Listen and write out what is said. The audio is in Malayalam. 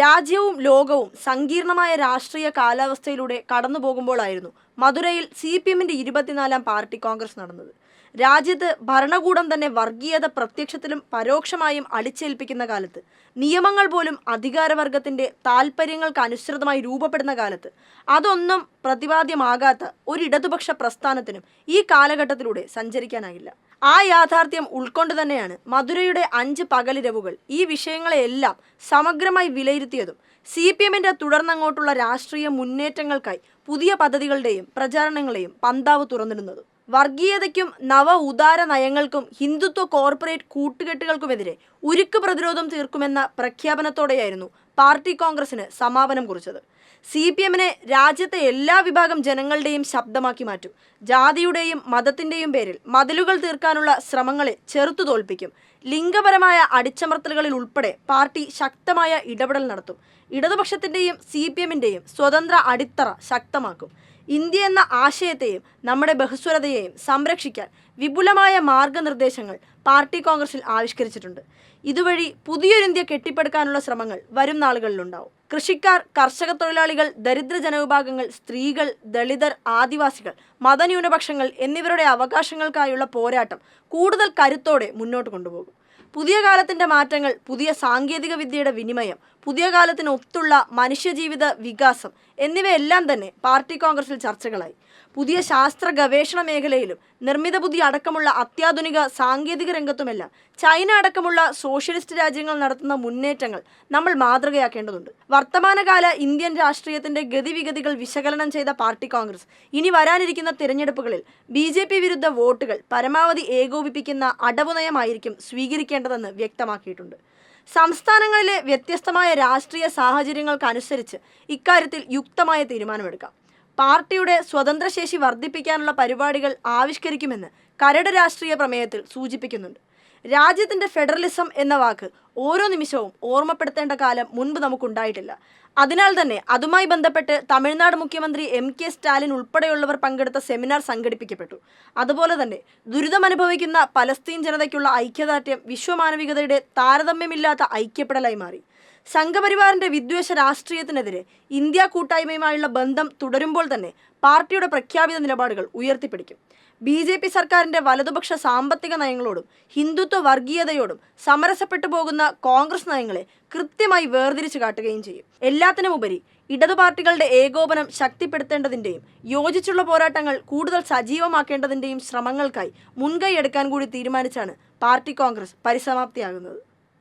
രാജ്യവും ലോകവും സങ്കീർണമായ രാഷ്ട്രീയ കാലാവസ്ഥയിലൂടെ കടന്നുപോകുമ്പോഴായിരുന്നു മധുരയിൽ CPMന്റെ 24ാം പാർട്ടി കോൺഗ്രസ് നടന്നത്. രാജ്യത്ത് ഭരണകൂടം തന്നെ വർഗീയത പ്രത്യക്ഷത്തിലും പരോക്ഷമായും അടിച്ചേൽപ്പിക്കുന്ന കാലത്ത്, നിയമങ്ങൾ പോലും അധികാരവർഗത്തിന്റെ താൽപ്പര്യങ്ങൾക്ക് അനുസൃതമായി രൂപപ്പെടുന്ന കാലത്ത്, അതൊന്നും പ്രതിപാദ്യമാകാത്ത ഒരു ഇടതുപക്ഷ പ്രസ്ഥാനത്തിനും ഈ കാലഘട്ടത്തിലൂടെ സഞ്ചരിക്കാനാകില്ല. ആ യാഥാർത്ഥ്യം ഉൾക്കൊണ്ട് തന്നെയാണ് മധുരയുടെ 5 പകലിരവുകൾ ഈ വിഷയങ്ങളെയെല്ലാം സമഗ്രമായി വിലയിരുത്തിയതും CPMന്റെ തുടർന്നങ്ങോട്ടുള്ള രാഷ്ട്രീയ മുന്നേറ്റങ്ങൾക്കായി പുതിയ പദ്ധതികളുടെയും പ്രചാരണങ്ങളെയും പന്താവ് തുറന്നിടുന്നതും. വർഗീയതയ്ക്കും നവ ഉദാര നയങ്ങൾക്കും ഹിന്ദുത്വ കോർപ്പറേറ്റ് കൂട്ടുകെട്ടുകൾക്കുമെതിരെ ഉരുക്ക് പ്രതിരോധം തീർക്കുമെന്ന പ്രഖ്യാപനത്തോടെയായിരുന്നു പാർട്ടി കോൺഗ്രസിന് സമാപനം കുറിച്ചത്. CPMനെ രാജ്യത്തെ എല്ലാ വിഭാഗം ജനങ്ങളുടെയും ശബ്ദമാക്കി മാറ്റും. ജാതിയുടെയും മതത്തിന്റെയും പേരിൽ മതിലുകൾ തീർക്കാനുള്ള ശ്രമങ്ങളെ ചെറുത്തു തോൽപ്പിക്കും. ലിംഗപരമായ അടിച്ചമർത്തലുകളിൽ ഉൾപ്പെടെ പാർട്ടി ശക്തമായ ഇടപെടൽ നടത്തും. ഇടതുപക്ഷത്തിന്റെയും CPMന്റെയും സ്വതന്ത്ര അടിത്തറ ശക്തമാക്കും. ഇന്ത്യ എന്ന ആശയത്തെയും നമ്മുടെ ബഹുസ്വരതയെയും സംരക്ഷിക്കാൻ വിപുലമായ മാർഗനിർദ്ദേശങ്ങൾ പാർട്ടി കോൺഗ്രസിൽ ആവിഷ്കരിച്ചിട്ടുണ്ട്. ഇതുവഴി പുതിയൊരു ഇന്ത്യ കെട്ടിപ്പടുക്കാനുള്ള ശ്രമങ്ങൾ വരും നാളുകളിലുണ്ടാവും. കൃഷിക്കാർ, കർഷക തൊഴിലാളികൾ, ദരിദ്ര ജനവിഭാഗങ്ങൾ, സ്ത്രീകൾ, ദളിതർ, ആദിവാസികൾ, മതന്യൂനപക്ഷങ്ങൾ എന്നിവരുടെ അവകാശങ്ങൾക്കായുള്ള പോരാട്ടം കൂടുതൽ കരുത്തോടെ മുന്നോട്ട് കൊണ്ടുപോകും. പുതിയ കാലത്തിന്റെ മാറ്റങ്ങൾ, പുതിയ സാങ്കേതിക വിദ്യയുടെ വിനിമയം, പുതിയ കാലത്തിനൊത്തുള്ള മനുഷ്യജീവിത വികാസം എന്നിവയെല്ലാം തന്നെ പാർട്ടി കോൺഗ്രസിൽ ചർച്ചകളായി. പുതിയ ശാസ്ത്ര ഗവേഷണ മേഖലയിലും നിർമ്മിത ബുദ്ധി അടക്കമുള്ള അത്യാധുനിക സാങ്കേതിക രംഗത്തുമെല്ലാം ചൈന അടക്കമുള്ള സോഷ്യലിസ്റ്റ് രാജ്യങ്ങൾ നടത്തുന്ന മുന്നേറ്റങ്ങൾ നമ്മൾ മാതൃകയാക്കേണ്ടതുണ്ട്. വർത്തമാനകാല ഇന്ത്യൻ രാഷ്ട്രീയത്തിന്റെ ഗതിവിഗതികൾ വിശകലനം ചെയ്ത പാർട്ടി കോൺഗ്രസ് ഇനി വരാനിരിക്കുന്ന തിരഞ്ഞെടുപ്പുകളിൽ BJP വിരുദ്ധ വോട്ടുകൾ പരമാവധി ഏകോപിപ്പിക്കുന്ന അടവുനയമായിരിക്കും സ്വീകരിക്കേണ്ടതെന്ന് വ്യക്തമാക്കിയിട്ടുണ്ട്. സംസ്ഥാനങ്ങളിലെ വ്യത്യസ്തമായ രാഷ്ട്രീയ സാഹചര്യങ്ങൾക്കനുസരിച്ച് ഇക്കാര്യത്തിൽ യുക്തമായ തീരുമാനമെടുക്കാം. പാർട്ടിയുടെ സ്വതന്ത്രശേഷി വർദ്ധിപ്പിക്കാനുള്ള പരിപാടികൾ ആവിഷ്കരിക്കുമെന്ന് കരട് രാഷ്ട്രീയ പ്രമേയത്തിൽ സൂചിപ്പിക്കുന്നുണ്ട്. രാജ്യത്തിന്റെ ഫെഡറലിസം എന്ന വാക്ക് ഓരോ നിമിഷവും ഓർമ്മപ്പെടുത്തേണ്ട കാലം മുൻപ് നമുക്കുണ്ടായിട്ടില്ല. അതിനാൽ തന്നെ അതുമായി ബന്ധപ്പെട്ട് തമിഴ്നാട് മുഖ്യമന്ത്രി MK സ്റ്റാലിൻ ഉൾപ്പെടെയുള്ളവർ പങ്കെടുത്ത സെമിനാർ സംഘടിപ്പിക്കപ്പെട്ടു. അതുപോലെ തന്നെ ദുരിതമനുഭവിക്കുന്ന പലസ്തീൻ ജനതയ്ക്കുള്ള ഐക്യദാർഢ്യം വിശ്വമാനവികതയുടെ താരതമ്യമില്ലാത്ത ഐക്യപ്പെടലായി മാറി. സംഘപരിവാറിന്റെ വിദ്വേഷ രാഷ്ട്രീയത്തിനെതിരെ ഇന്ത്യ കൂട്ടായ്മയുമായുള്ള ബന്ധം തുടരുമ്പോൾ തന്നെ പാർട്ടിയുടെ പ്രഖ്യാപിത നിലപാടുകൾ ഉയർത്തിപ്പിടിക്കും. BJP സർക്കാരിന്റെ വലതുപക്ഷ സാമ്പത്തിക നയങ്ങളോടും ഹിന്ദുത്വ വർഗീയതയോടും സമരസപ്പെട്ടു പോകുന്ന കോൺഗ്രസ് നയങ്ങളെ കൃത്യമായി വേർതിരിച്ചു കാട്ടുകയും ചെയ്യും. എല്ലാത്തിനുമുപരി ഇടതു പാർട്ടികളുടെ ഏകോപനം ശക്തിപ്പെടുത്തേണ്ടതിൻ്റെയും യോജിച്ചുള്ള പോരാട്ടങ്ങൾ കൂടുതൽ സജീവമാക്കേണ്ടതിൻ്റെയും ശ്രമങ്ങൾക്കായി മുൻകൈ എടുക്കാൻ കൂടി തീരുമാനിച്ചാണ് പാർട്ടി കോൺഗ്രസ് പരിസമാപ്തിയാകുന്നത്.